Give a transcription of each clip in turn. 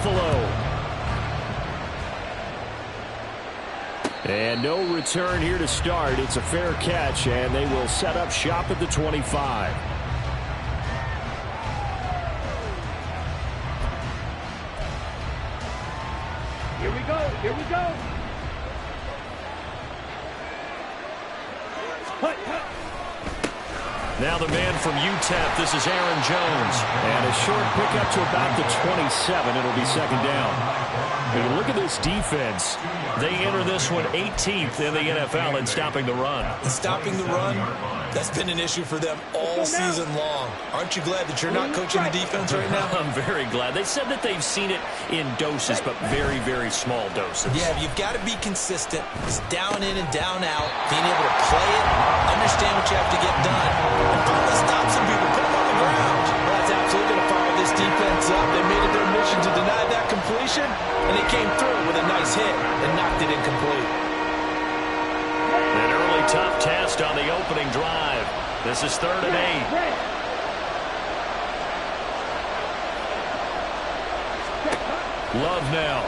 Buffalo. And no return here to start. It's a fair catch, and they will set up shop at the 25. Here we go. Here we go. Now the man from UTEP, this is Aaron Jones. And a short pickup to about the 27. It'll be second down. When you look at this defense, they enter this one 18th in the NFL in stopping the run. And stopping the run, that's been an issue for them all season long. Aren't you glad that you're not coaching the defense right now? I'm very glad. They said that they've seen it in doses, but very, very small doses. Yeah, you've got to be consistent. It's down in and down out, being able to play it, understand what you have to get done, and finally stop some people, put them on the ground. Well, that's absolutely going to fire this defense up. They made it their mission to deny that completion, and they came through with a nice hit and knocked it incomplete. An early tough test on the opening drive. This is 3rd and 8. Love now.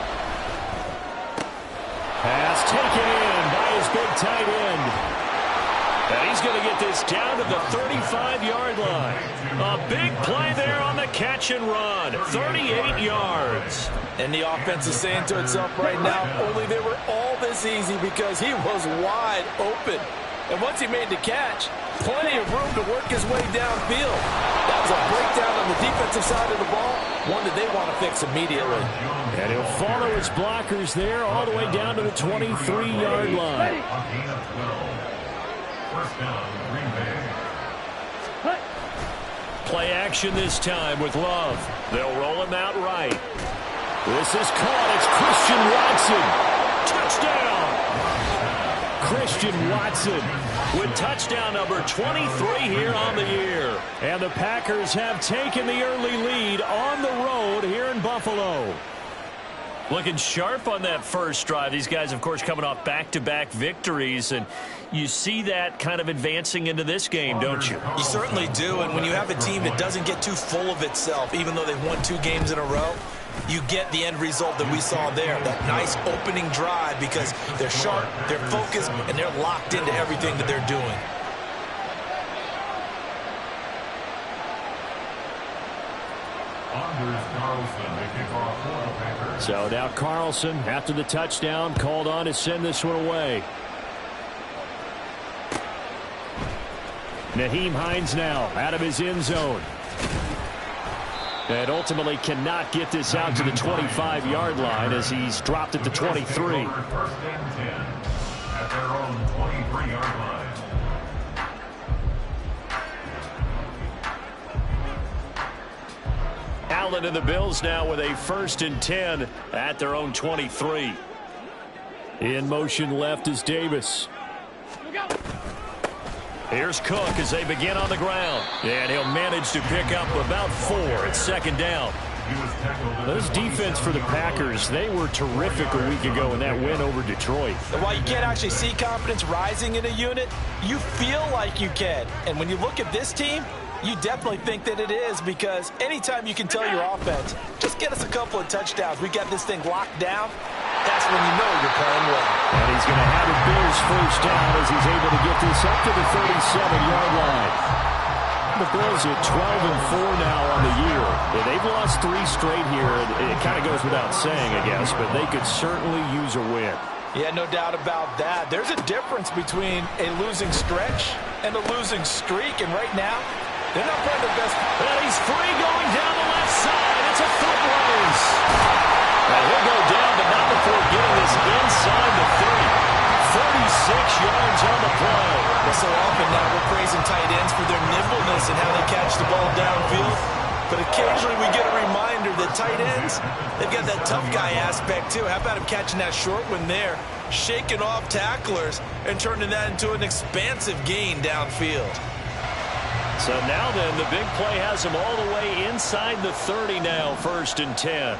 Pass taken in by his big tight end. And he's going to get this down to the 35-yard line. A big play there on the catch and run. 38 yards. And the offense is saying to itself right now, only they were all this easy because he was wide open. And once he made the catch, plenty of room to work his way downfield. That was a breakdown on the defensive side of the ball, one that they want to fix immediately. And he'll follow his blockers there all the way down to the 23-yard line. Play action this time with Love. They'll roll him out right. This is caught. It's Christian Watson. Touchdown. Christian Watson with touchdown number 23 here on the year. And the Packers have taken the early lead on the road here in Buffalo. Looking sharp on that first drive. These guys, of course, coming off back-to-back victories, and you see that kind of advancing into this game, don't you? You certainly do, and when you have a team that doesn't get too full of itself, even though they've won 2 games in a row, you get the end result that we saw there, that nice opening drive, because they're sharp, they're focused, and they're locked into everything that they're doing. So now Carlson, after the touchdown, called on to send this one away. Nyheim Hines now out of his end zone. And ultimately cannot get this out to the 25-yard line as he's dropped at the 23. First and 10 at their own 23-yard line. Allen and the Bills now with a 1st and 10 at their own 23. In motion left is Davis. Here's Cook as they begin on the ground. And he'll manage to pick up about 4. It's 2nd down. Those defense for the Packers, they were terrific a week ago in that win over Detroit. And while you can't actually see confidence rising in a unit, you feel like you can. And when you look at this team, you definitely think that it is, because anytime you can tell your offense, just get us a couple of touchdowns, we got this thing locked down, that's when you know you're playing well. And he's going to have a Bills first down as he's able to get this up to the 37-yard line. The Bills are 12-4 now on the year. Yeah, they've lost 3 straight here. It kind of goes without saying, I guess, but they could certainly use a win. Yeah, no doubt about that. There's a difference between a losing stretch and a losing streak, and right now, they're not playing their best. And he's free going down the left side. It's a foot race. And he'll go down, but not before getting this inside the 30. 36 yards on the play. Well, so often now we're praising tight ends for their nimbleness and how they catch the ball downfield. But occasionally we get a reminder that tight ends, they've got that tough guy aspect too. How about him catching that short one there, shaking off tacklers, and turning that into an expansive gain downfield. So now then, the big play has him all the way inside the 30 now, 1st and 10.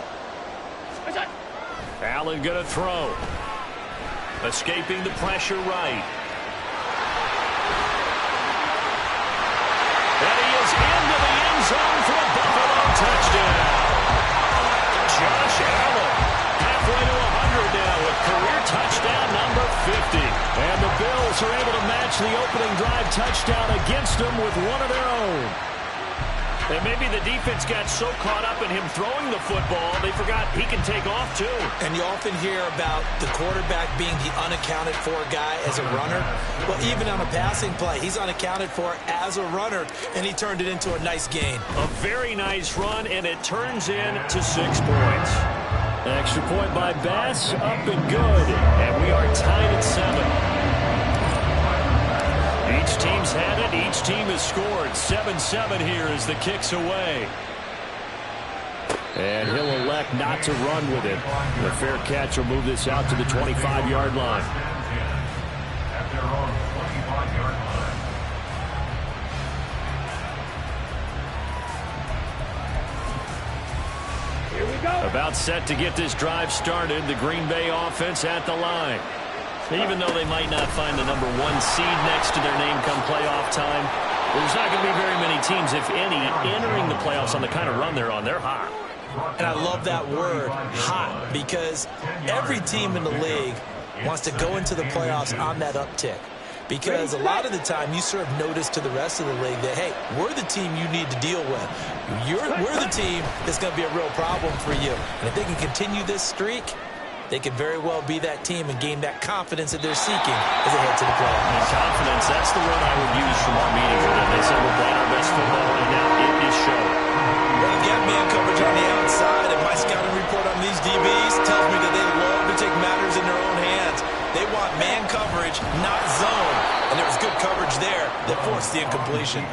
Allen going to throw. Escaping the pressure right. And he is into the end zone for a Buffalo touchdown. Josh catch the opening drive touchdown against them with one of their own. And maybe the defense got so caught up in him throwing the football, they forgot he can take off too. And you often hear about the quarterback being the unaccounted for guy as a runner. Well, even on a passing play, he's unaccounted for as a runner, and he turned it into a nice gain. A very nice run, and it turns into 6 points. An extra point by Bass, up and good. And we are tied at 7. Each team's had it. Each team has scored. 7-7 here as the kick's away. And he'll elect not to run with it. The fair catch will move this out to the 25-yard line. At their own 25-yard line. Here we go. About set to get this drive started. The Green Bay offense at the line. Even though they might not find the number 1 seed next to their name come playoff time, there's not going to be very many teams, if any, entering the playoffs on the kind of run they're on. They're hot. And I love that word, hot, because every team in the league wants to go into the playoffs on that uptick. Because a lot of the time you serve notice to the rest of the league that, hey, we're the team you need to deal with. We're the team that's going to be a real problem for you. And if they can continue this streak, they could very well be that team and gain that confidence that they're seeking as they head to the playoffs. And confidence, that's the word I would use from our meetings with them. They said we're playing our best football right now. It is showing. Well, they've got man coverage on the outside, and my scouting report on these DBs tells me that they love to take matters in their own hands. They want man coverage, not zone. And there was good coverage there that forced the incompletion.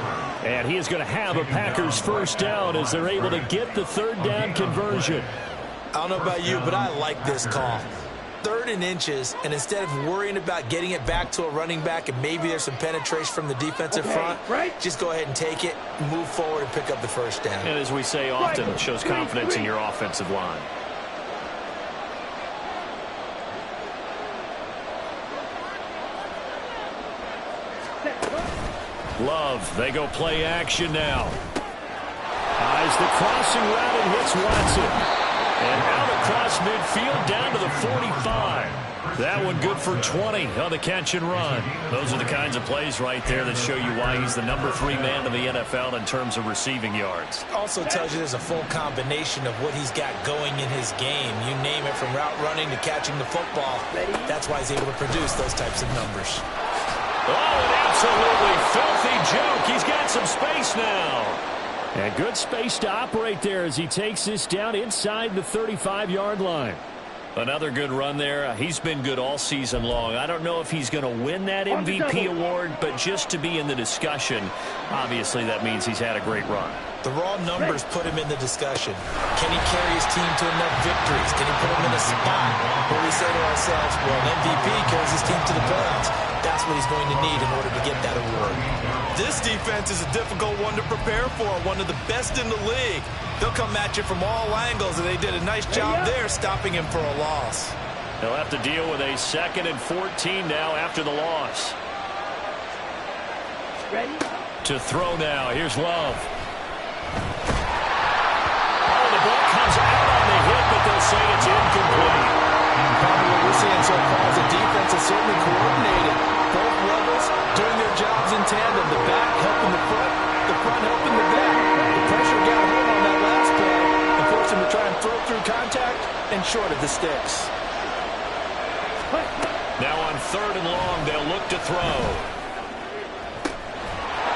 And he is going to have a Packers first down as they're able to get the 3rd down conversion. I don't know about you, but I like this call. 3rd and inches, and instead of worrying about getting it back to a running back and maybe there's some penetration from the defensive front, just go ahead and take it, move forward, and pick up the first down. And as we say often, it shows confidence in your offensive line. Love, they go play action now. Eyes the crossing route and hits Watson. And out across midfield down to the 45. That one good for 20 on the catch and run. Those are the kinds of plays right there that show you why he's the number 3 man in the NFL in terms of receiving yards. Also tells you there's a full combination of what he's got going in his game. You name it, from route running to catching the football. That's why he's able to produce those types of numbers. Oh, an absolutely filthy joke. He's got some space now. And good space to operate there as he takes this down inside the 35-yard line. Another good run there. He's been good all season long. I don't know if he's going to win that MVP award, but just to be in the discussion, obviously that means he's had a great run. The raw numbers put him in the discussion. Can he carry his team to enough victories? Can he put him in a spot where we say to ourselves, well, an MVP carries his team to the playoffs. That's what he's going to need in order to get that award. This defense is a difficult one to prepare for, one of the best in the league. They'll come at you from all angles, and they did a nice job there stopping him for a loss. They'll have to deal with a 2nd and 14 now after the loss. Ready? To throw now. Here's Love. Oh, the ball comes out on the hit, but they'll say it's incomplete. Probably what we're seeing so far is the defense is certainly coordinated. Both levels doing their jobs in tandem. The back helping the front helping the back. The pressure got home on that last play and forced him to try and throw through contact and short of the sticks. Now on 3rd and long, they'll look to throw.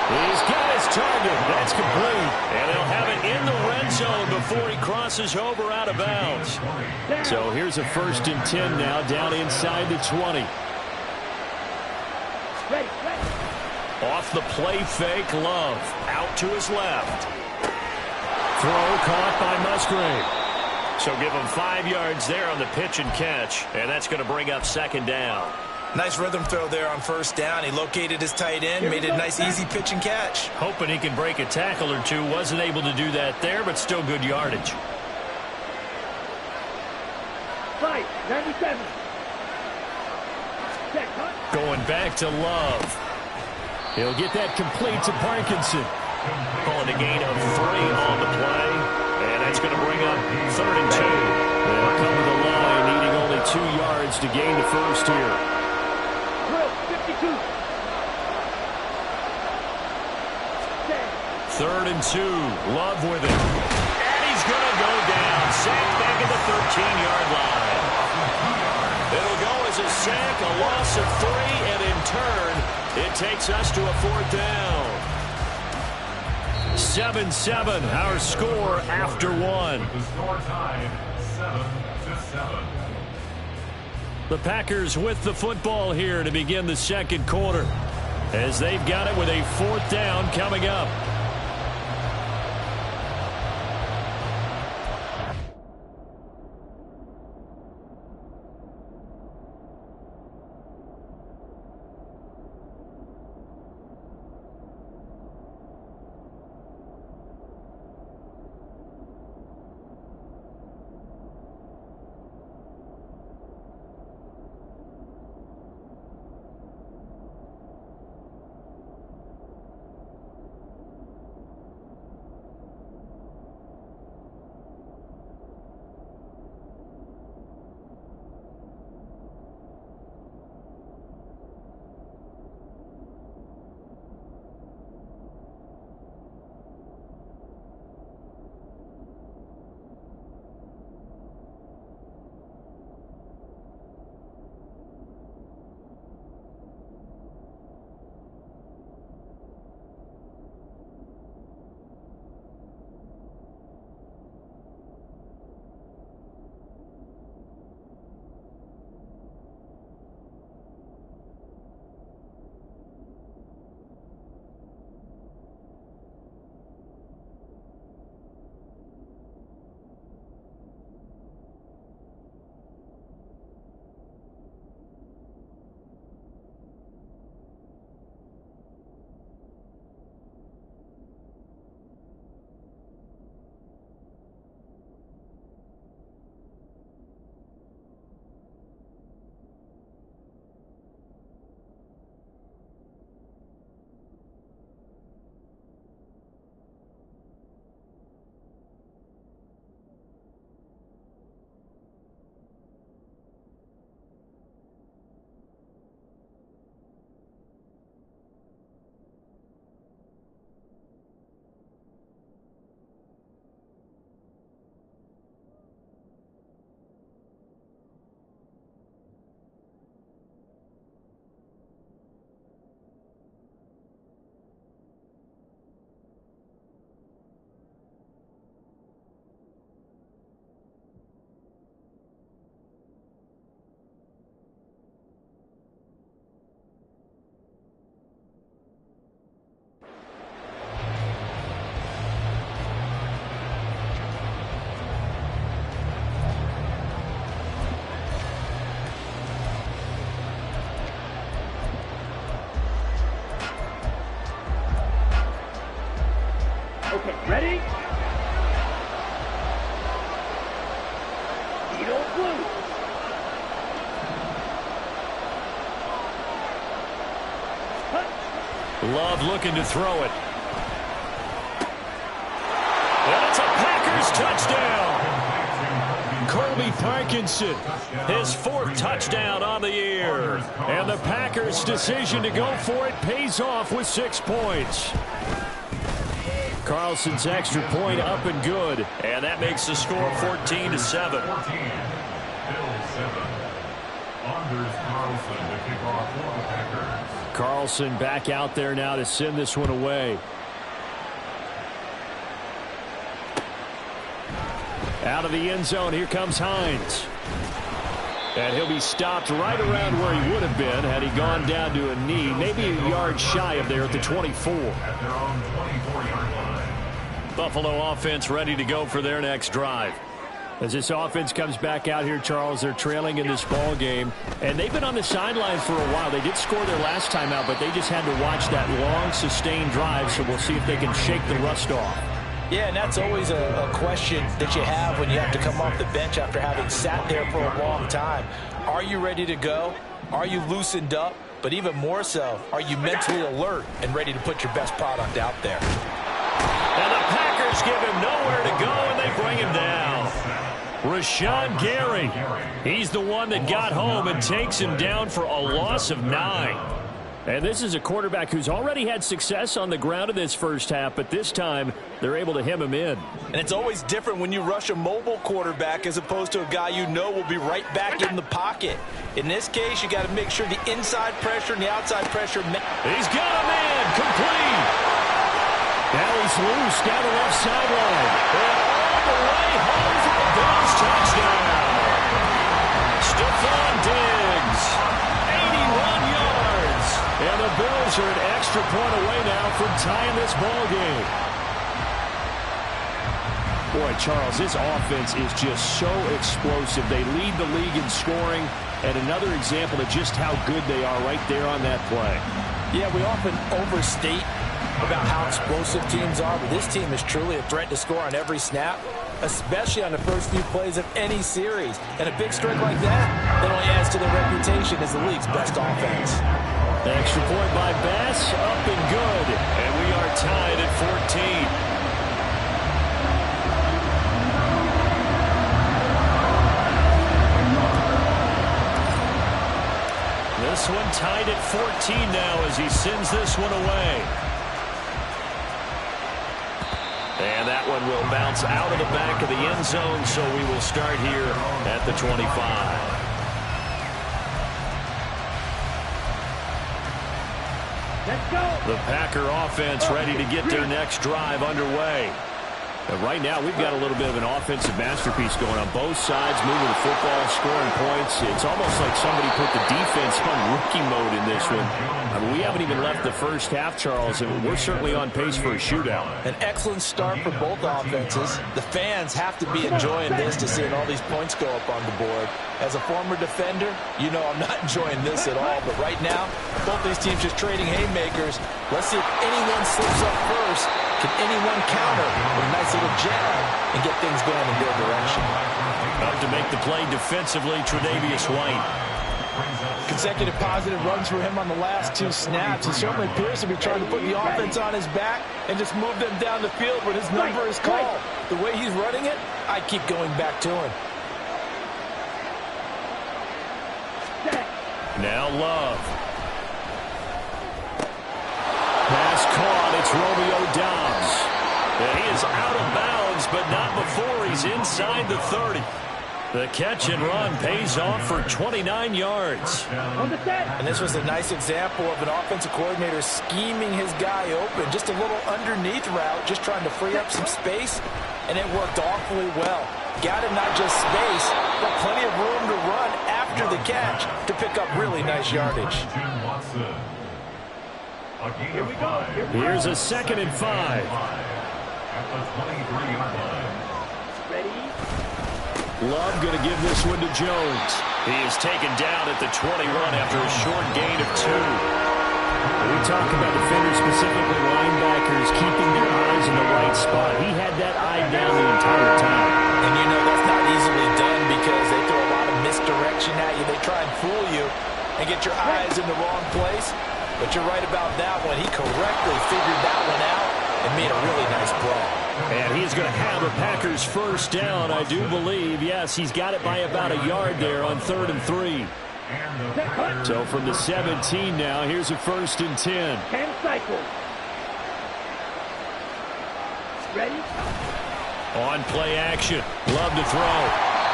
He's got his target. That's complete. And they'll have it in the red zone before he crosses over out of bounds. So here's a 1st and 10 now down inside the 20. Off the play fake, Love. Out to his left. Throw caught by Musgrave. So give him 5 yards there on the pitch and catch. And that's going to bring up 2nd down. Nice rhythm throw there on 1st down. He located his tight end, made it a nice, easy pitch and catch. Hoping he can break a tackle or two. Wasn't able to do that there, but still good yardage. 97. Going back to Love. He'll get that complete to Parkinson. Calling a gain of 3 on the play. And that's going to bring up 3rd and 2. They'll come to the line, needing only 2 yards to gain the first here. 3rd and 2. Love with it. And he's going to go down. Sacked back at the 13-yard line. It'll go as a sack, a loss of 3, and in turn, it takes us to a 4th down. 7-7, our score after 1. The score tied 7-7. The Packers with the football here to begin the second quarter, as they've got it with a 4th down coming up. Okay, ready? Eagle blue. Love looking to throw it. And it's a Packers touchdown. Colby Parkinson, his 4th touchdown on the year. And the Packers' decision to go for it pays off with 6 points. Carlson's extra point up and good. And that makes the score 14-7. 14. Bill 7. Anders Carlson to kick off for the Packers. Carlson back out there now to send this one away. Out of the end zone, here comes Hines. And he'll be stopped right around where he would have been had he gone down to a knee, maybe a yard shy of there at the 24. At their own 24-yard line. Buffalo offense ready to go for their next drive. As this offense comes back out here, Charles, they're trailing in this ball game, and they've been on the sideline for a while. They did score their last time out, but they just had to watch that long, sustained drive, so we'll see if they can shake the rust off. Yeah, and that's always a question that you have when you have to come off the bench after having sat there for a long time. Are you ready to go? Are you loosened up? But even more so, are you mentally alert and ready to put your best product out there? And the Packers give him nowhere to go, and they bring him down. Rashawn Gary, he's the one that got home and takes him down for a loss of 9. And this is a quarterback who's already had success on the ground in this first half, but this time they're able to hem him in. And it's always different when you rush a mobile quarterback as opposed to a guy you know will be right back in the pocket. In this case, you got to make sure the inside pressure and the outside pressure. He's got a man complete. Now he's loose down the left sideline. And all the way home for the Bills touchdown. Stephon Diggs, 81 yards. And the Bills are an extra point away now from tying this ball game. Boy, Charles, this offense is just so explosive. They lead the league in scoring, and another example of just how good they are right there on that play. Yeah, we often overstate about how explosive teams are, but this team is truly a threat to score on every snap, especially on the first few plays of any series. And a big streak like that only adds to their reputation as the league's best offense. The extra point by Bass, up and good. And we are tied at 14. This one tied at 14 now as he sends this one away. And that one will bounce out of the back of the end zone, so we will start here at the 25. Let's go. The Packer offense ready to get their next drive underway. And right now, we've got a little bit of an offensive masterpiece going on both sides, moving the football, scoring points. It's almost like somebody put the defense on rookie mode in this one. I mean, we haven't even left the first half, Charles, and we're certainly on pace for a shootout. An excellent start for both offenses. The fans have to be enjoying this to seeing all these points go up on the board. As a former defender, you know I'm not enjoying this at all. But right now, both these teams just trading haymakers. Let's see if anyone slips up first. Can anyone counter with a nice little jab and get things going in their direction? Up to make the play defensively, Tre'Davious White. Consecutive positive runs for him on the last two snaps. He certainly appears to be trying to put the offense on his back and just move them down the field, but his number is called. The way he's running it, I keep going back to him. Now Love. Pass caught. It's Romeo Doubs. And he is out of bounds, but not before he's inside the 30. The catch and run pays off for 29 yards. And this was a nice example of an offensive coordinator scheming his guy open. Just a little underneath route, just trying to free up some space, and it worked awfully well. Got him not just space, but plenty of room to run after the catch to pick up really nice yardage. Here we go. Here's a 2nd and 5. At the 23-yard line. Ready? Love going to give this one to Jones. He is taken down at the 21 after a short gain of 2. We talk about defenders, specifically linebackers, keeping their eyes in the right spot. He had that eye down the entire time. And you know that's not easily done because they throw a lot of misdirection at you. They try and fool you and get your eyes in the wrong place. But you're right about that one. He correctly figured that one out and made a really nice play. And he's going to have the Packers first down, I do believe. Yes, he's got it by about a yard there on 3rd and 3. So from the 17 now, here's a 1st and 10. 10 cycles. Ready? On play action. Love to throw.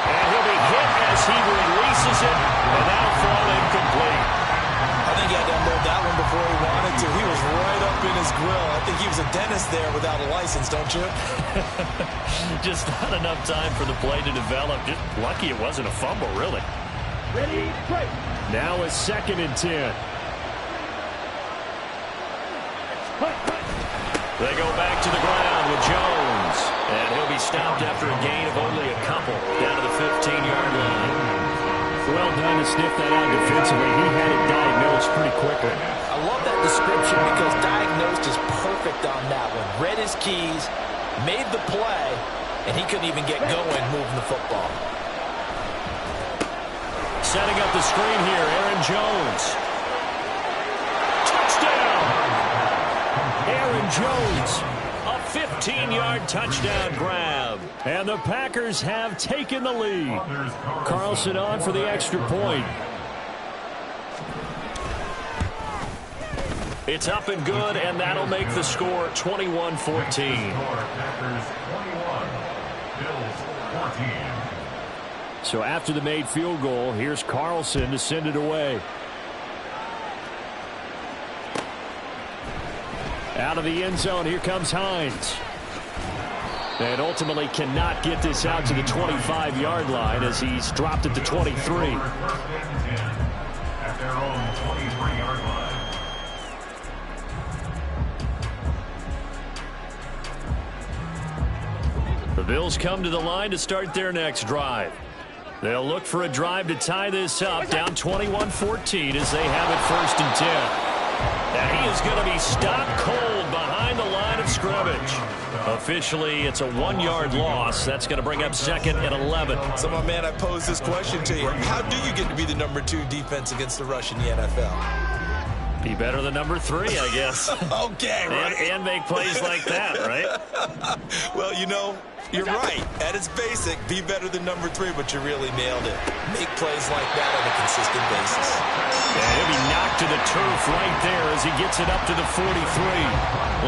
And he'll be hit as he releases it. And now thrown incomplete. I think he had to unload that one before he wanted to. He was right up in his grill. I think he was a dentist there without a license, don't you? Just not enough time for the play to develop. Just lucky it wasn't a fumble, really. Ready? Strike. Now a 2nd and 10. They go back to the ground with Jones. And he'll be stopped after a gain of only a couple down to the 15-yard line. Well done to sniff that out defensively. He had it diagnosed pretty quickly. I love that description because diagnosed is perfect on that one. Read his keys, made the play, and he couldn't even get going moving the football. Setting up the screen here, Aaron Jones. Touchdown! Aaron Jones, a 15-yard touchdown grab. And the Packers have taken the lead. Carlson on for the extra point. It's up and good, and that'll make the score 21-14. Packers 21, Bills 14. So after the made field goal, here's Carlson to send it away. Out of the end zone, here comes Hines. And ultimately cannot get this out to the 25-yard line as he's dropped it to 23. First and 10 at their own 23-yard line. The Bills come to the line to start their next drive. They'll look for a drive to tie this up, down 21-14 as they have it first and 10. And he is going to be stopped cold behind the line of scrimmage. Officially, it's a 1-yard loss. That's going to bring up second and 11. So, my man, I pose this question to you. How do you get to be the number 2 defense against the rush in the NFL? Be better than number 3, I guess. Okay, right. And make plays like that, right? Well, you know, you're right. At its basic, be better than number 3, but you really nailed it. Make plays like that on a consistent basis. And he'll be knocked to the turf right there as he gets it up to the 43.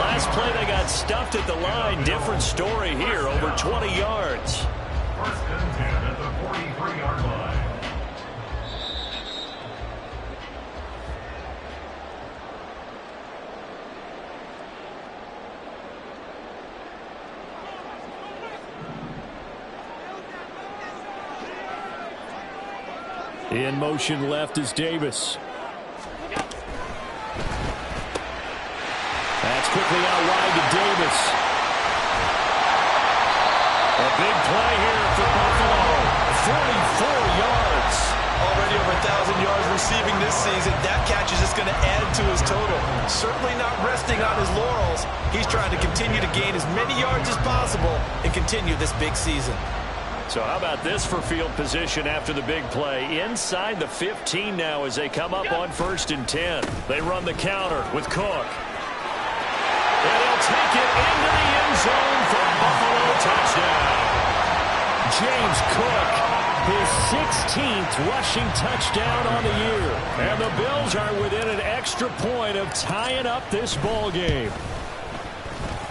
Last play, they got stuffed at the line. Different story here, over 20 yards. First and 10 at the 43-yard line. In motion left is Davis. That's quickly out wide to Davis. A big play here for Buffalo. 44 yards. Already over 1,000 yards receiving this season. That catch is just going to add to his total. Certainly not resting on his laurels. He's trying to continue to gain as many yards as possible and continue this big season. So how about this for field position after the big play? Inside the 15 now as they come up on first and 10. They run the counter with Cook. And he'll take it into the end zone for Buffalo touchdown. James Cook, his 16th rushing touchdown on the year. And the Bills are within an extra point of tying up this ball game.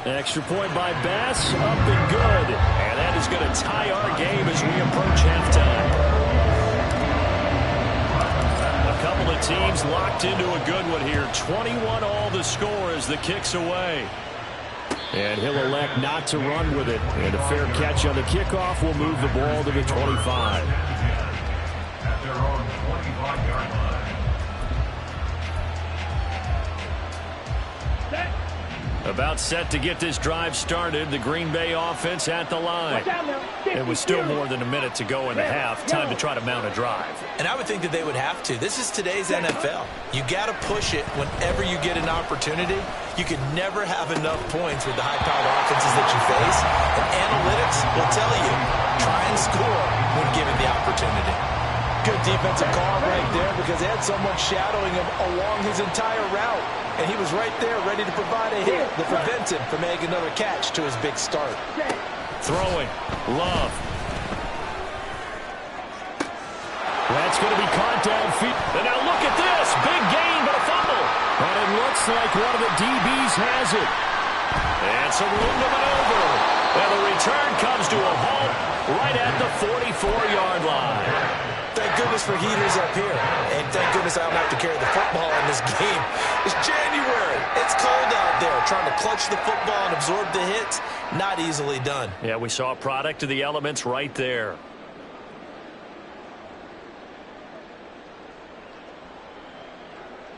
Extra point by Bass, up and good. And that is going to tie our game as we approach halftime. A couple of teams locked into a good one here. 21-all the score as the kick's away. And he'll elect not to run with it. And a fair catch on the kickoff will move the ball to the 25. At their own 25-yard line. About set to get this drive started. The Green Bay offense at the line. It was still more than a minute to go in the half. Time to try to mount a drive. And I would think that they would have to. This is today's NFL. You got to push it whenever you get an opportunity. You can never have enough points with the high-powered offenses that you face. And analytics will tell you, try and score when given the opportunity. Good defensive call right there because they had someone shadowing him along his entire route. And he was right there ready to provide a hit that prevents him from making another catch to his big start. Throwing. Love. That's going to be caught downfield. And now look at this. Big gain, but a fumble. And it looks like one of the DBs has it. And some room to maneuver. And the return comes to a halt right at the 44-yard line. Thank goodness for heaters up here. And thank goodness I don't have to carry the football in this game. It's January. It's cold out there. Trying to clutch the football and absorb the hits, not easily done. Yeah, we saw a product of the elements right there.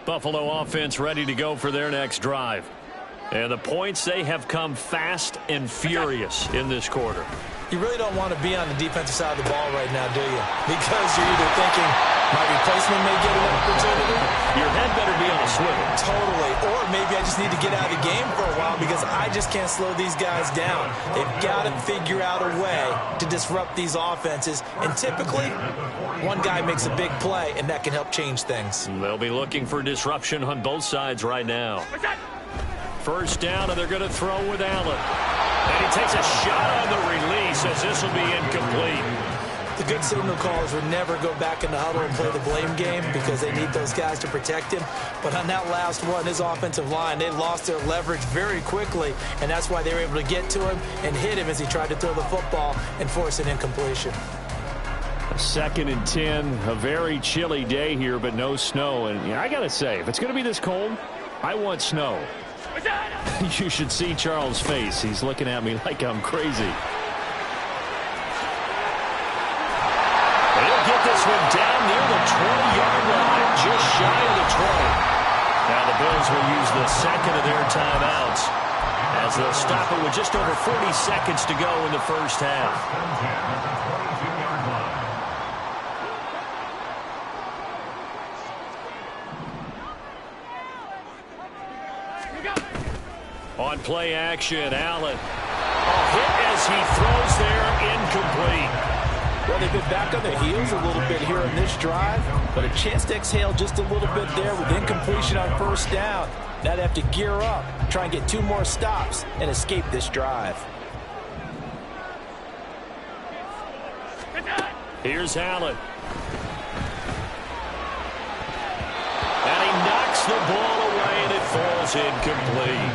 Buffalo offense ready to go for their next drive. And the points, they have come fast and furious in this quarter. You really don't want to be on the defensive side of the ball right now, do you? Because you're either thinking my replacement may get an opportunity. Your head better be on a swivel. Totally. Or maybe I just need to get out of the game for a while because I just can't slow these guys down. They've got to figure out a way to disrupt these offenses. And typically, one guy makes a big play, and that can help change things. They'll be looking for disruption on both sides right now. First down, and they're going to throw with Allen. And he takes a shot on the release as this will be incomplete. The good signal callers would never go back in the huddle and play the blame game because they need those guys to protect him. But on that last one, his offensive line, they lost their leverage very quickly, and that's why they were able to get to him and hit him as he tried to throw the football and force an incompletion. 2nd and 10, a very chilly day here, but no snow. And I got to say, if it's going to be this cold, I want snow. You should see Charles' face. He's looking at me like I'm crazy. They'll get this one down near the 20-yard line, just shy of the 20. Now the Bills will use the second of their timeouts as they'll stop it with just over 40 seconds to go in the first half. On play action, Allen. A hit as he throws there, incomplete. Well, they've been back on their heels a little bit here in this drive, but a chance to exhale just a little bit there with incompletion on first down. Now they have to gear up, try and get 2 more stops, and escape this drive. Here's Allen. And he knocks the ball away, and it falls incomplete.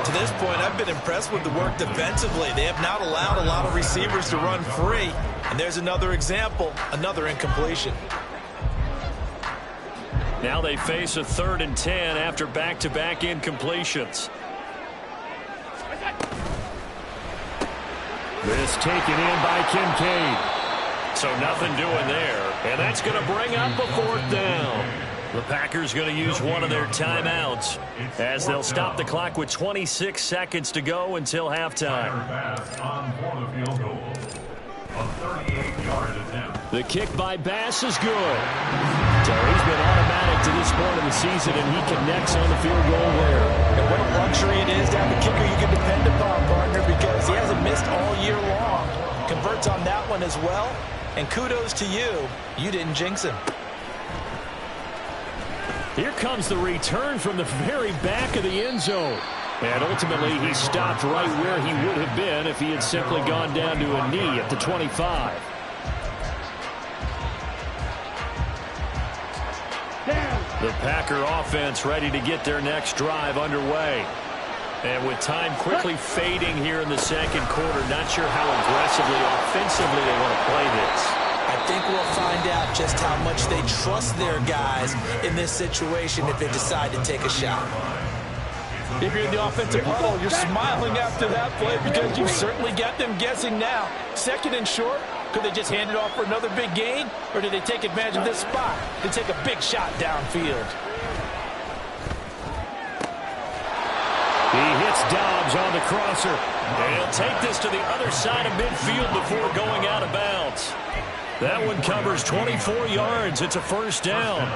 To this point, I've been impressed with the work defensively. They have not allowed a lot of receivers to run free. And there's another example, another incompletion. Now they face a 3rd and 10 after back-to-back incompletions. This taken in by Kincaid. So nothing doing there. And that's going to bring up a 4th down. The Packers going to use one of their timeouts as they'll stop the clock with 26 seconds to go until halftime. The kick by Bass is good. So he's been automatic to this point of the season, and he connects on the field goal there. And what a luxury it is to have a kicker you can depend upon, partner, because he hasn't missed all year long. Converts on that one as well. And kudos to you. You didn't jinx him. Here comes the return from the very back of the end zone. And ultimately, he stopped right where he would have been if he had simply gone down to a knee at the 25. The Packer offense ready to get their next drive underway. And with time quickly fading here in the second quarter, not sure how aggressively, offensively they want to play this. I think we'll find out just how much they trust their guys in this situation if they decide to take a shot. If you're in the offensive huddle, you're smiling after that play because you've certainly got them guessing now. 2nd and short, could they just hand it off for another big gain? Or did they take advantage of this spot to take a big shot downfield? He hits Dobbs on the crosser. And he'll take this to the other side of midfield before going out of bounds. That one covers 24 yards. It's a 1st down.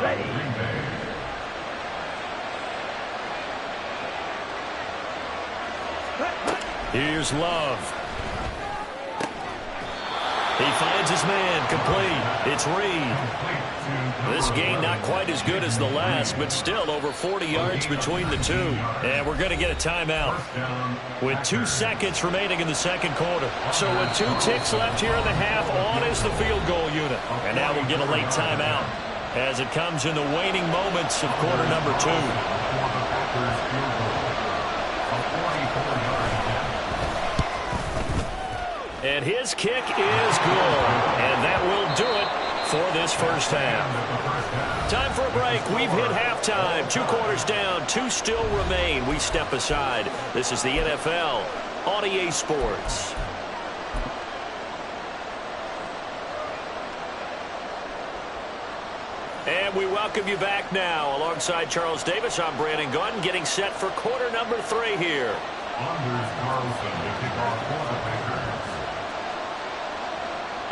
Here's Love. He finds his man, complete. It's Reed. This gain not quite as good as the last, but still over 40 yards between the two. And we're going to get a timeout with 2 seconds remaining in the second quarter. So with 2 ticks left here in the half, on is the field goal unit. And now we'll get a late timeout as it comes in the waning moments of quarter number 2. And his kick is good. And that will do it for this first half. Time for a break. We've hit halftime. 2 quarters down. 2 still remain. We step aside. This is the NFL on EA Sports. And we welcome you back now. Alongside Charles Davis, I'm Brandon Gunn, getting set for quarter number 3 here.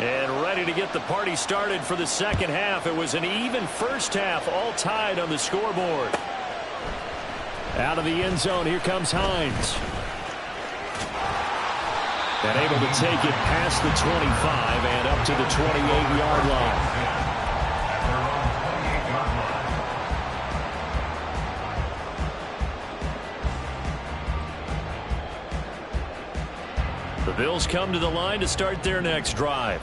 And ready to get the party started for the second half. It was an even first half, all tied on the scoreboard. Out of the end zone, here comes Hines. And able to take it past the 25 and up to the 28-yard line. The Bills come to the line to start their next drive.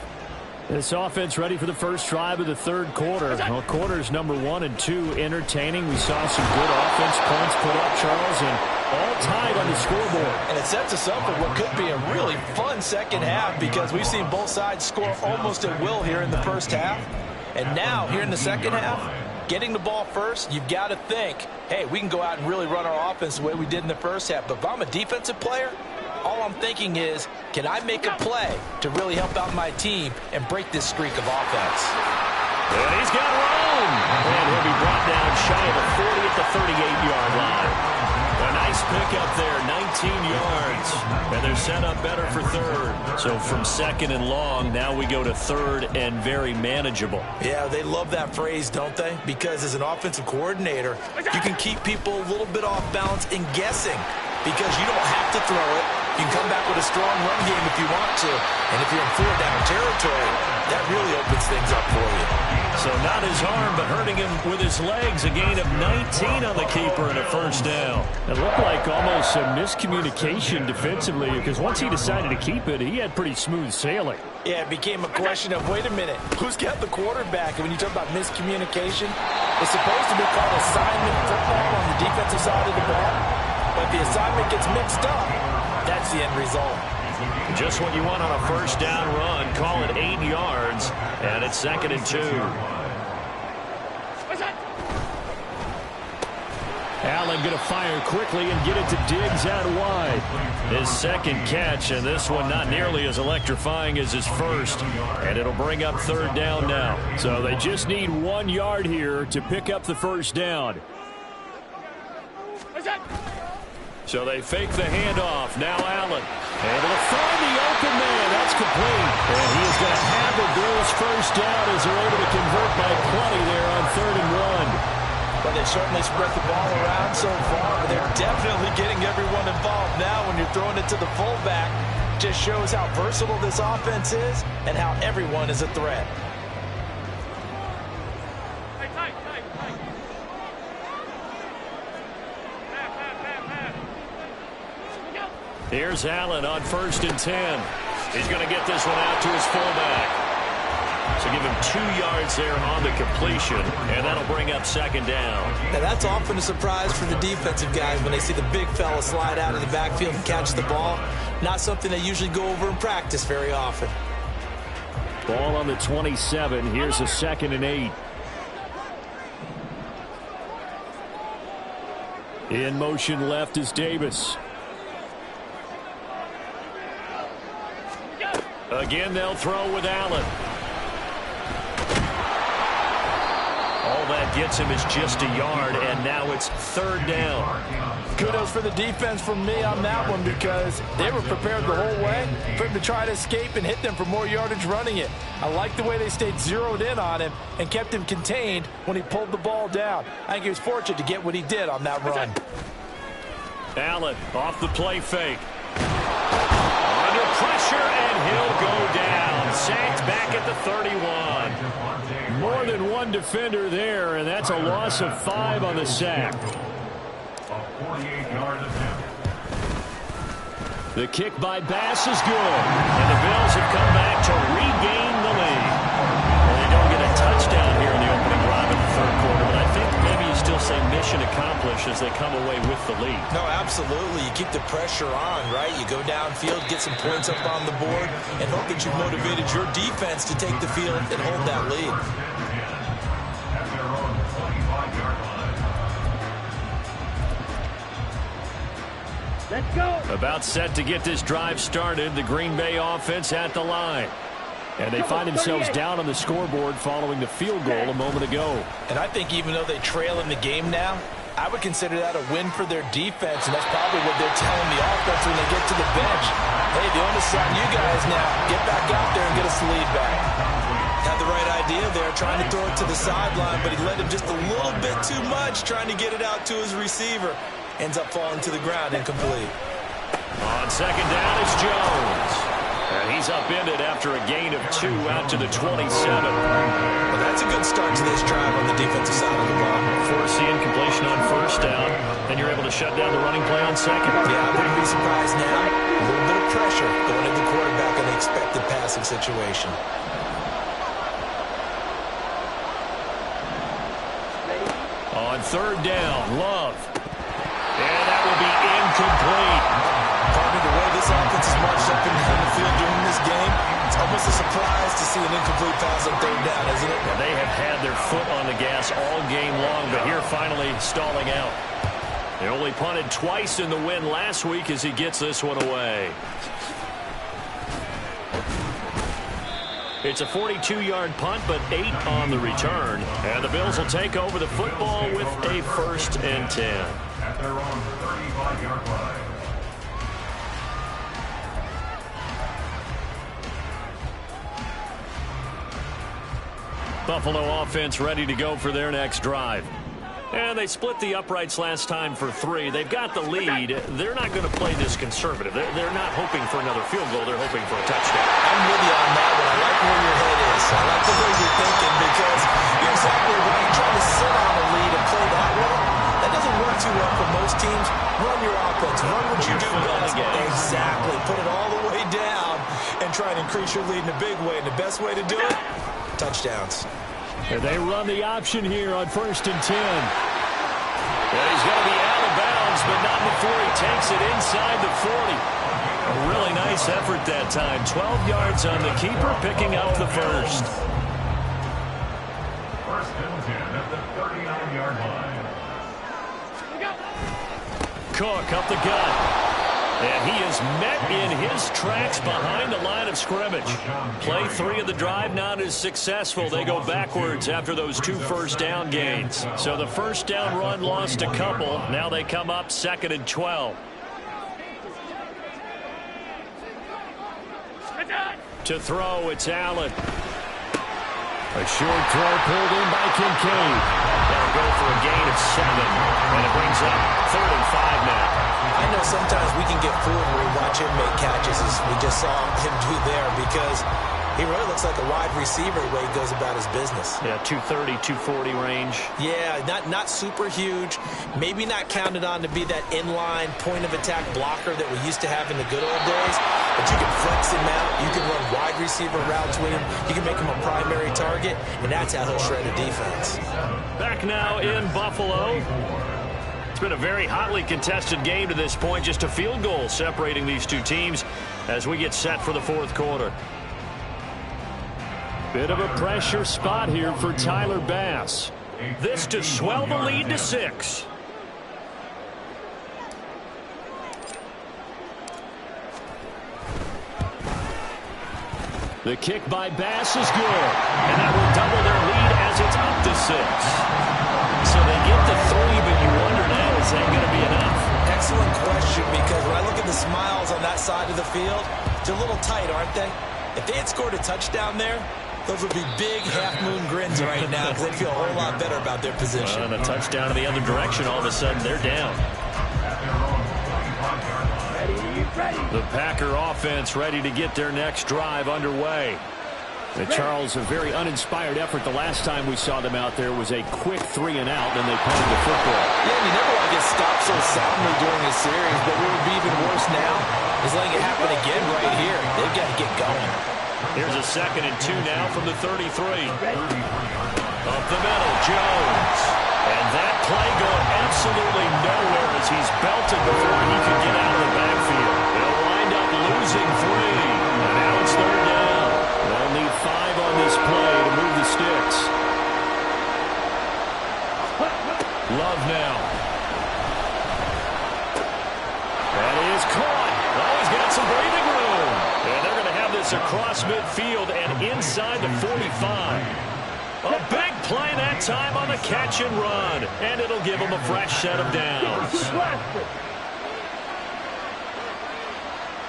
This offense ready for the first drive of the third quarter. Well, quarters number 1 and 2 entertaining. We saw some good offense points put up, Charles, and all tied on the scoreboard. And it sets us up for what could be a really fun second half because we've seen both sides score almost at will here in the first half. And now, here in the second half, getting the ball first, you've got to think, hey, we can go out and really run our offense the way we did in the first half. But if I'm a defensive player, all I'm thinking is, can I make a play to really help out my team and break this streak of offense? And he's got room. And he'll be brought down shy of the 40 at the 38-yard line. A nice pickup there, 19 yards. And they're set up better for third. So from second and long, now we go to third and very manageable. Yeah, they love that phrase, don't they? Because as an offensive coordinator, you can keep people a little bit off balance and guessing because you don't have to throw it. You can come back with a strong run game if you want to. And if you're in 4-down territory, that really opens things up for you. So not his arm, but hurting him with his legs. A gain of 19 on the keeper and a first down. It looked like almost a miscommunication defensively because once he decided to keep it, he had pretty smooth sailing. Yeah, it became a question of, wait a minute, who's got the quarterback? And when you talk about miscommunication, it's supposed to be called assignment football on the defensive side of the ball. But if the assignment gets mixed up, that's the end result. Just what you want on a first down run. Call it 8 yards, and it's 2nd and 2. Allen going to fire quickly and get it to Diggs out wide. His second catch, and this one not nearly as electrifying as his first. And it'll bring up third down now. So they just need 1 yard here to pick up the first down. So they fake the handoff. Now Allen able to find the open man. That's complete. And he is going to have the Bills first down as they're able to convert by plenty there on 3rd and 1. But they certainly spread the ball around so far. But they're definitely getting everyone involved now when you're throwing it to the fullback. Just shows how versatile this offense is and how everyone is a threat. Here's Allen on 1st and 10. He's going to get this one out to his fullback. So give him 2 yards there on the completion, and that'll bring up 2nd down. Now that's often a surprise for the defensive guys when they see the big fella slide out of the backfield and catch the ball. Not something they usually go over in practice very often. Ball on the 27. Here's a 2nd and 8. In motion left is Davis. Again, they'll throw with Allen. All that gets him is just a yard, and now it's 3rd down. Kudos for the defense from me on that one because they were prepared the whole way for him to try to escape and hit them for more yardage running it. I like the way they stayed zeroed in on him and kept him contained when he pulled the ball down. I think he was fortunate to get what he did on that run. Allen off the play fake. Under pressure, and he'll go down. Sacked back at the 31. More than one defender there, and that's a loss of 5 on the sack. A 48-yard attempt. The kick by Bass is good. And the Bills have come back to regain the lead. Well, they don't get a touchdown here in the opening drive in the 3rd quarter, but I think maybe you still say mission accomplished as they come away with the lead. No, absolutely. You keep the pressure on, right? You go downfield, get some points up on the board, and hope that you've motivated your defense to take the field and hold that lead. At their own 25-yard line. Let's go. About set to get this drive started, the Green Bay offense at the line. And they find themselves down on the scoreboard following the field goal a moment ago. And I think even though they trail in the game now, I would consider that a win for their defense, and that's probably what they're telling the offense when they get to the bench. Hey, the onus is on you guys now. Get back out there and get us the lead back. Had the right idea there, trying to throw it to the sideline, but he led him just a little bit too much, trying to get it out to his receiver. Ends up falling to the ground, incomplete. On 2nd down, it's Jones. And he's upended after a gain of 2 out to the 27. Well, that's a good start to this drive on the defensive side of the ball. Force the incompletion on 1st down, and you're able to shut down the running play on 2nd. Yeah, I wouldn't be surprised now. A little bit of pressure going at the quarterback in the expected passing situation. On third down, Love. And that will be incomplete. Partner, the way this offense has marched up and down the field during this game, it's almost a surprise to see an incomplete pass on third down, isn't it? And they have had their foot on the gas all game long, but here finally stalling out. They only punted twice in the win last week as he gets this one away. It's a 42-yard punt, but 8 on the return. And the Bills will take over the football with a 1st and 10. At their own 35-yard line. Buffalo offense ready to go for their next drive. And they split the uprights last time for 3. They've got the lead. They're not going to play this conservative. They're not hoping for another field goal. They're hoping for a touchdown. I'm with you on that one. I like where your head is. I like the way you're thinking because you're exactly right. Trying to sit on a lead and play that way, that doesn't work too well for most teams. Run your offense. Run what you do best. Exactly. Put it all the way down and try and increase your lead in a big way. And the best way to do it, touchdowns. And they run the option here on 1st and 10. And he's going to be out of bounds, but not before he takes it inside the 40. A really nice effort that time. 12 yards on the keeper, picking up the first. 1st and 10 at the 39-yard line. Cook up the gut. And he is met in his tracks behind the line of scrimmage. Play 3 of the drive not as successful. They go backwards after those 2 first down gains. So the first down run lost a couple. Now they come up 2nd and 12. To throw, it's Allen. A short throw pulled in by Kincaid. They'll go for a gain of 7. And it brings up 3rd and 5 now. I know sometimes we can get fooled when we watch him make catches as we just saw him do there because he really looks like a wide receiver the way he goes about his business. Yeah, 230, 240 range. Yeah, not super huge. Maybe not counted on to be that inline point of attack blocker that we used to have in the good old days. But you can flex him out. You can run wide receiver routes with him. You can make him a primary target, and that's how he'll shred a defense. Back now in Buffalo. It's been a very hotly contested game to this point. Just a field goal separating these two teams as we get set for the 4th quarter. Bit of a pressure spot here for Tyler Bass. This to swell the lead to 6. The kick by Bass is good. And that will double their lead as it's up to 6. So they get the 3, but you wonder now, is that going to be enough? Excellent question, because when I look at the smiles on that side of the field, they're a little tight, aren't they? If they had scored a touchdown there, those would be big half-moon grins right now because they'd feel a whole lot better about their position. And a touchdown in the other direction, all of a sudden they're down. The Packer offense ready to get their next drive underway. Charles, a very uninspired effort. The last time we saw them out there was a quick 3 and out, then they punted the football. Yeah, you never want to get stopped so soundly during a series, but what would be even worse now is letting it happen again right here. They've got to get going. Here's a 2nd and 2 now from the 33. Up the middle, Jones. And that play going absolutely nowhere as he's belted before he could get out of the backfield. They'll wind up losing 3. And now it's 3rd down. They'll need 5 on this play to move the sticks. Love now. That is caught. Oh, he's got some breathing room. And they're going to have this across midfield and inside the 45. A big play that time on the catch and run. And it'll give them a fresh set of downs.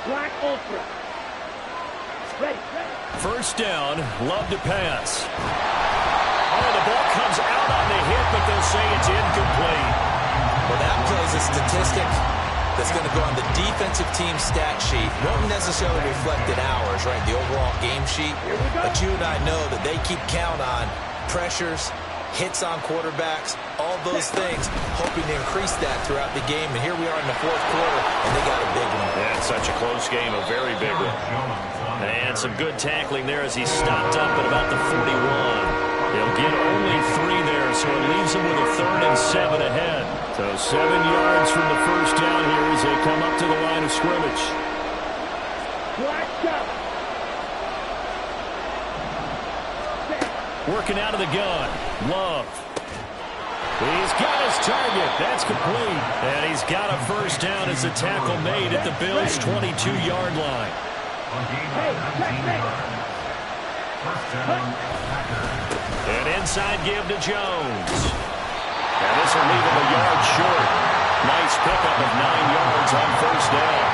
Black Ultra. Ready. 1st down, Love to pass. Oh, the ball comes out on the hit, but they'll say it's incomplete. Well, that plays a statistic that's going to go on the defensive team stat sheet. Won't necessarily reflect in ours, right, the overall game sheet. But you and I know that they keep count on pressures, hits on quarterbacks, all those things, hoping to increase that throughout the game. And here we are in the 4th quarter, and they got a big one. Yeah, it's such a close game, a very big one. And some good tackling there as he stopped up at about the 41. He'll get only 3 there, so it leaves him with a 3rd and 7 ahead. So 7 yards from the first down here as they come up to the line of scrimmage. Working out of the gun. Love. He's got his target. That's complete. And he's got a first down as the tackle made at the Bills' 22-yard line. An inside give to Jones. And this will leave him a yard short. Nice pickup of 9 yards on first down.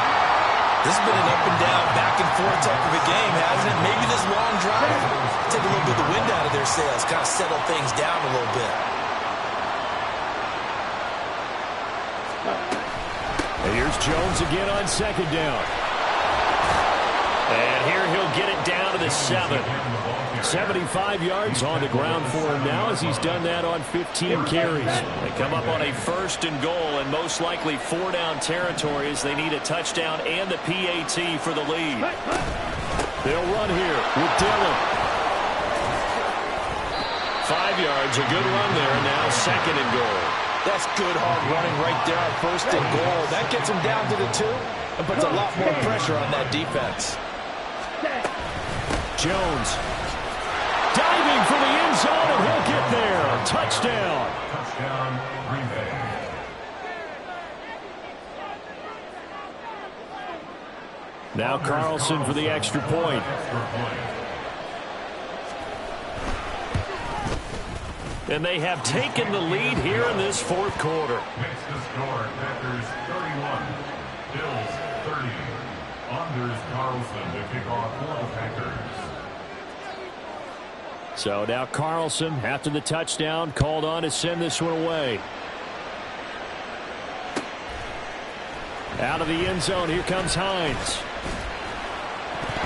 This has been an up and down, back and forth type of a game, hasn't it? Maybe this long drive take a little bit of the wind out of their sails, kind of settle things down a little bit. And here's Jones again on second down. And here he'll get it down to the 7. 75 yards on the ground for him now as he's done that on 15 carries. They come up on a 1st and goal and most likely 4-down territory as they need a touchdown and the PAT for the lead. They'll run here with Dillon. 5 yards, a good run there, and now 2nd and goal. That's good hard running right there on 1st and goal. That gets him down to the 2 and puts a lot more pressure on that defense. Jones diving for the end zone, and he'll get there. Touchdown. Touchdown, Green Bay. Now Carlson for the extra point. And they have taken the lead here in this 4th quarter. Next to score, Packers 31, Bills 30. Anders Carlson to kick off for the Packers. So now Carlson, after the touchdown, called on to send this one away. Out of the end zone, here comes Hines.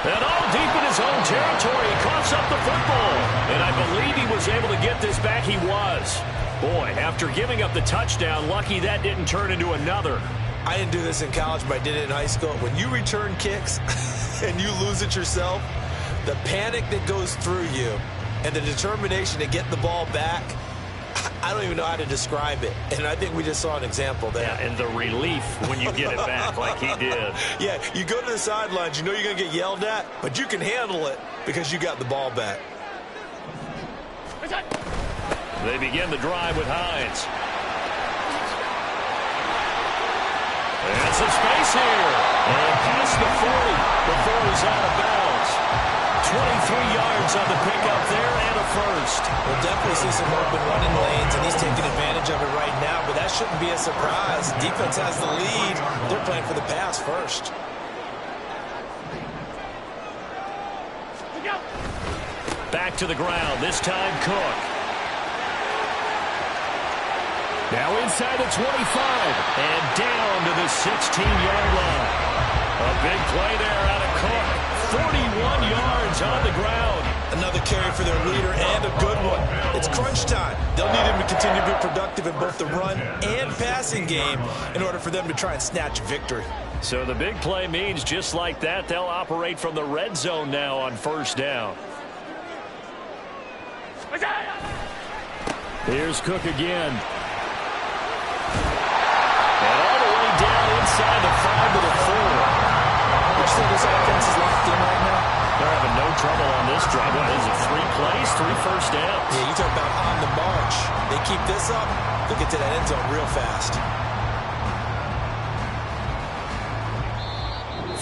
And all deep in his own territory, he coughs up the football. And I believe he was able to get this back. He was. Boy, after giving up the touchdown, lucky that didn't turn into another. I didn't do this in college, but I did it in high school. When you return kicks and you lose it yourself, the panic that goes through you and the determination to get the ball back, I don't even know how to describe it. And I think we just saw an example there. Yeah, and the relief when you get it back like he did. Yeah, you go to the sidelines, you know you're going to get yelled at, but you can handle it because you got the ball back. They begin the drive with Hines. And some space here. And past the 40 before he's out of bounds. 23 yards on the pickup there and a first. We'll definitely see some open running lanes, and he's taking advantage of it right now, but that shouldn't be a surprise. Defense has the lead. They're playing for the pass first. Back to the ground, this time Cook. Now inside the 25. And down to the 16-yard line. A big play there out of Cook. 41 yards on the ground. Another carry for their leader and a good one. It's crunch time. They'll need him to continue to be productive in both the run and passing game in order for them to try and snatch victory. So the big play means just like that, they'll operate from the red zone now on first down. Here's Cook again. And all the way down inside the 5 to the 4. Would you say this offense is locked in right now? They're having no trouble on this drive. What is it, 3 plays, 3 first downs? Yeah, you talk about on the march. They keep this up, they'll get to that end zone real fast.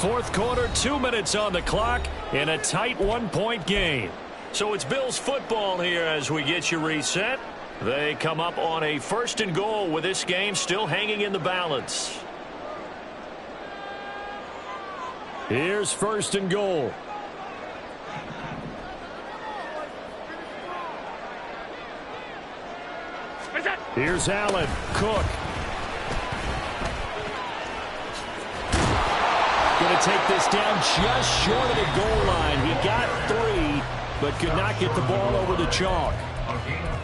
4th quarter, 2 minutes on the clock in a tight 1-point game. So it's Bills football here as we get you reset. They come up on a 1st and goal with this game still hanging in the balance. Here's 1st and goal. Here's Allen. Cook. Going to take this down just short of the goal line. He got 3, but could not get the ball over the chalk.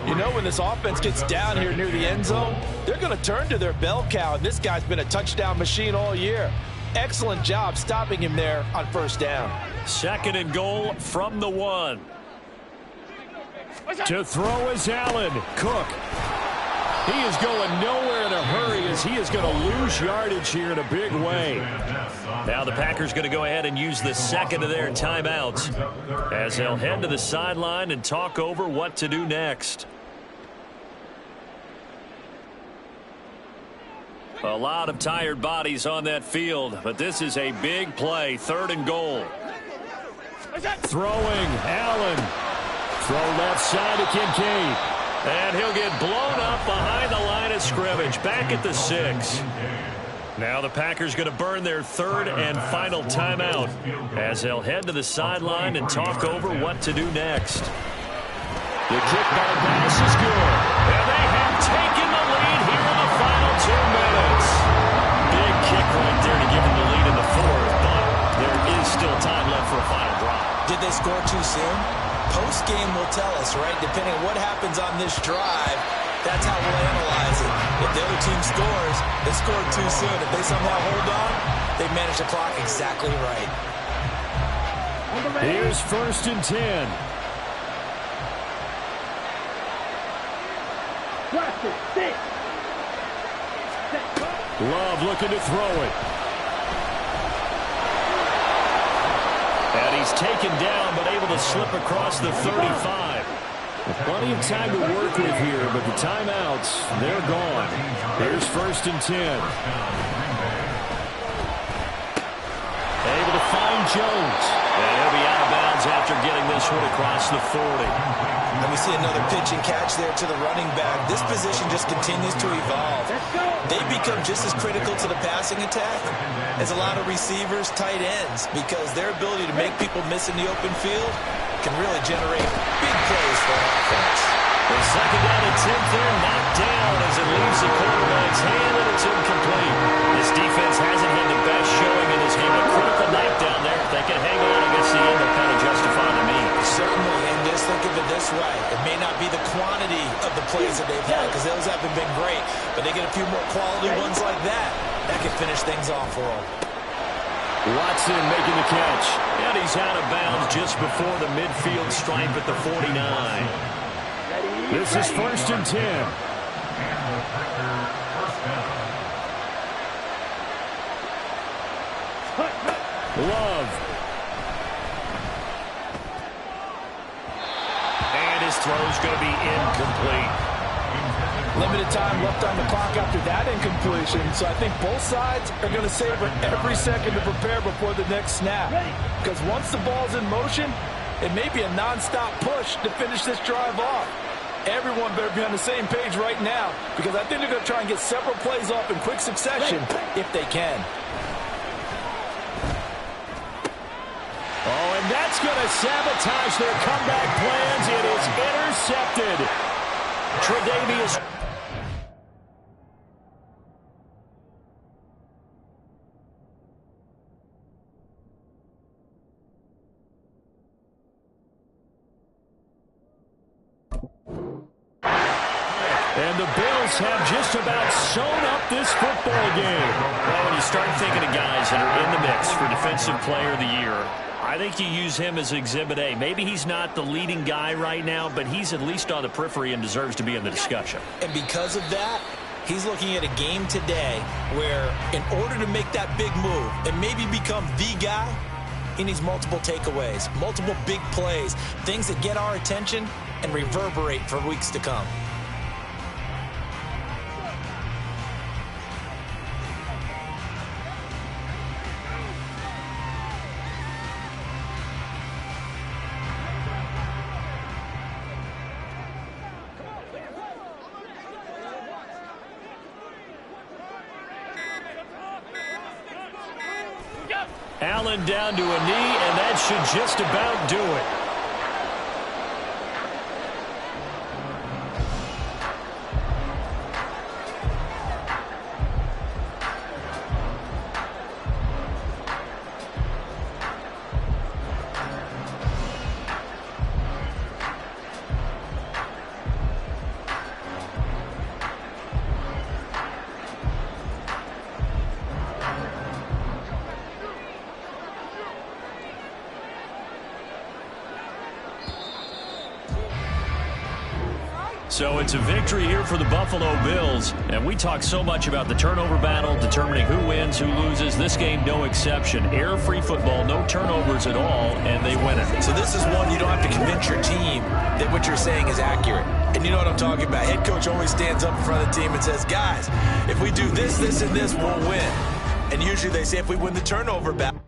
You know, when this offense gets down here near the end zone, they're going to turn to their bell cow, and this guy's been a touchdown machine all year. Excellent job stopping him there on first down. 2nd and goal from the 1. To throw is Allen. Cook. He is going nowhere in a hurry as he is going to lose yardage here in a big way. Now the Packers going to go ahead and use the second of their timeouts as they'll head to the sideline and talk over what to do next. A lot of tired bodies on that field, but this is a big play, 3rd and goal. Throwing, Allen. Throw left side to Kincaid. And he'll get blown up behind the line of scrimmage, back at the 6. Now the Packers going to burn their 3rd and final timeout as they'll head to the sideline and talk over what to do next. The kickback pass is good. And they have taken the lead here in the final 2 minutes. Big kick right there to give them the lead in the 4th, but there is still time left for a final drive. Did they score too soon? Post-game will tell us, right? Depending on what happens on this drive, that's how we'll analyze it. If the other team scores, they scored too soon. If they somehow hold on, they manage the clock exactly right. Here's 1st and 10. Love looking to throw it. And he's taken down, but able to slip across the 35. Plenty of time to work with here, but the timeouts, they're gone. Here's 1st and 10. Able to find Jones. And he'll be out of bounds after getting this one across the 40. And we see another pitch and catch there to the running back. This position just continues to evolve. They become just as critical to the passing attack as a lot of receivers, tight ends, because their ability to make people miss in the open field can really generate big plays for an offense. The 2nd down attempt there knocked down as it leaves the quarterback's hand, and it's incomplete. This defense hasn't had the best showing in this game. A critical night down there. If they can hang on against the end, they'll kind of justify the mean. Certainly, and just think of it this way. It may not be the quantity of the plays that they've had, because those haven't been great, but they get a few more quality ones like that. That can finish things off for them. Watson making the catch. And he's out of bounds just before the midfield stripe at the 49. This is 1st and 10. Love. And his throw's going to be incomplete. Limited time left on the clock after that incompletion, so I think both sides are going to savor every second to prepare before the next snap. Because once the ball's in motion, it may be a non-stop push to finish this drive off. Everyone better be on the same page right now, because I think they're going to try and get several plays off in quick succession if they can. Oh, and that's going to sabotage their comeback plans. It is intercepted. Tre'Davious. And the Bills have just about sewn up this football game. Well, when you start thinking of guys that are in the mix for Defensive Player of the Year, I think you use him as Exhibit A. Maybe he's not the leading guy right now, but he's at least on the periphery and deserves to be in the discussion. And because of that, he's looking at a game today where in order to make that big move and maybe become the guy, he needs multiple takeaways, multiple big plays, things that get our attention and reverberate for weeks to come. Allen down to a knee, and that should just about do it. So it's a victory here for the Buffalo Bills. And we talk so much about the turnover battle, determining who wins, who loses. This game, no exception. Error-free football, no turnovers at all, and they win it. So this is one you don't have to convince your team that what you're saying is accurate. And you know what I'm talking about. Head coach always stands up in front of the team and says, guys, if we do this, this, and this, we'll win. And usually they say if we win the turnover battle.